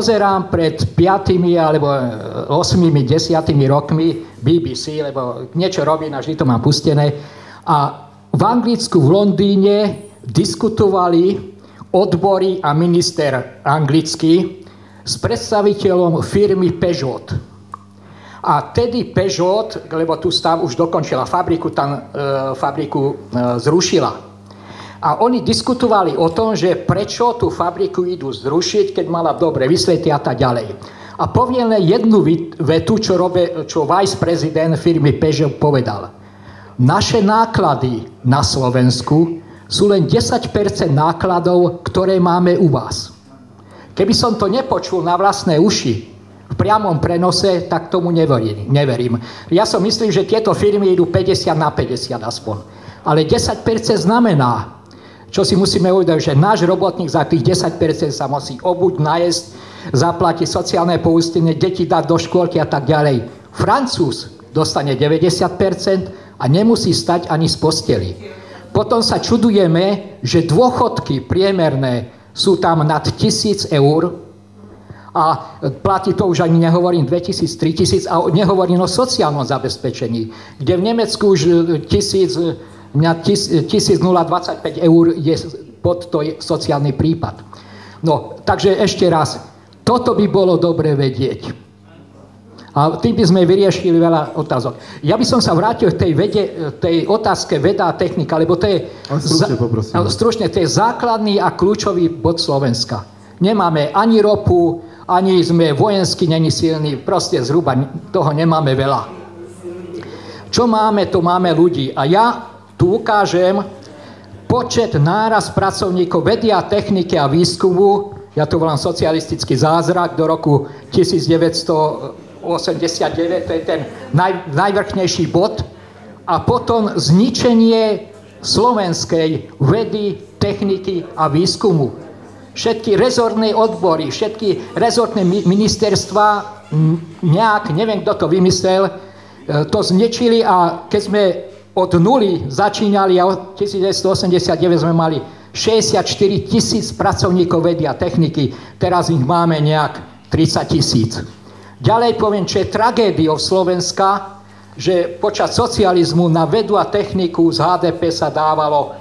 pozerám pred 5 alebo 8, 10 rokmi BBC, lebo niečo robím a vždy to mám pustené. A v Anglicku, v Londýne diskutovali odbory a minister anglický s predstaviteľom firmy Peugeot. A tedy Peugeot, lebo tu tam už dokončila fabriku, tam fabriku zrušila. A oni diskutovali o tom, že prečo tú fabriku idú zrušiť, keď mala dobre vysvetlí a tak ďalej. A poviem len jednu vetu, čo vice prezident firmy Peugeot povedal. Naše náklady na Slovensku sú len 10% nákladov, ktoré máme u vás. Keby som to nepočul na vlastné uši v priamom prenose, tak tomu neverím. Ja som myslím, že tieto firmy idú 50/50 aspoň. Ale 10% znamená, čo si musíme uvedomiť, že náš robotník za tých 10% sa musí obuť, najesť, zaplatiť sociálne poistenie, deti dať do škôlky a tak ďalej. Francúz dostane 90% a nemusí stať ani z posteli. Potom sa čudujeme, že dôchodky priemerné sú tam nad 1000 eur a platí to už ani nehovorím 2000, 3000 a nehovorím o sociálnom zabezpečení, kde v Nemecku už 1025 eur je pod to sociálny prípad. No, takže ešte raz, toto by bolo dobre vedieť. A tým by sme vyriešili veľa otázok. Ja by som sa vrátil k tej otázke veda a technika, lebo to je stručne, to je základný a kľúčový bod Slovenska. Nemáme ani ropu, ani sme vojensky není silní, proste zhruba toho nemáme veľa. Čo máme, to máme ľudí. A ja tu ukážem počet náraz pracovníkov vedy a techniky a výskumu, ja to volám socialistický zázrak, do roku 1989, to je ten najvrchnejší bod, a potom zničenie slovenskej vedy, techniky a výskumu. Všetky rezortné odbory, všetky rezortné ministerstva, neviem, kto to vymyslel, to zničili, a keď sme od nuly začínali a od 1989 sme mali 64 000 pracovníkov vedy a techniky, teraz ich máme nejak 30 000. Ďalej poviem, čo je tragédiou Slovenska, že počas socializmu na vedu a techniku z HDP sa dávalo,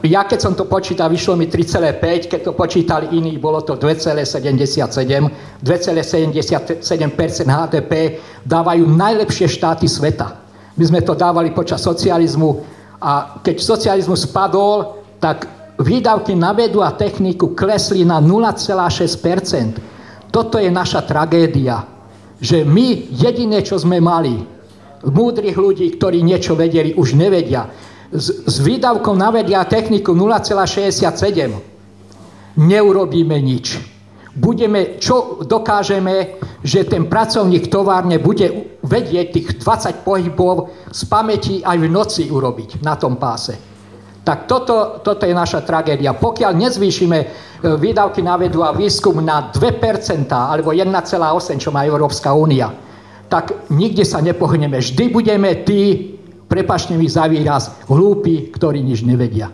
ja keď som to počítal, vyšlo mi 3,5, keď to počítali iní, bolo to 2,77. 2,77% HDP dávajú najlepšie štáty sveta. My sme to dávali počas socializmu a keď socializmus spadol, tak výdavky na vedu a techniku klesli na 0,6%. Toto je naša tragédia, že my jediné, čo sme mali, múdrych ľudí, ktorí niečo vedeli, už nevedia. S výdavkom na vedu a techniku 0,67 neurobíme nič. Čo dokážeme, že ten pracovník v továrne bude vedieť tých 20 pohybov z pamäti aj v noci urobiť na tom páse. Tak toto je naša tragédia. Pokiaľ nezvýšime výdavky na vedu a výskum na 2% alebo 1,8, čo má Európska únia, tak nikde sa nepohneme. Vždy budeme tí, prepáčte mi za výraz, hlúpi, ktorí nič nevedia.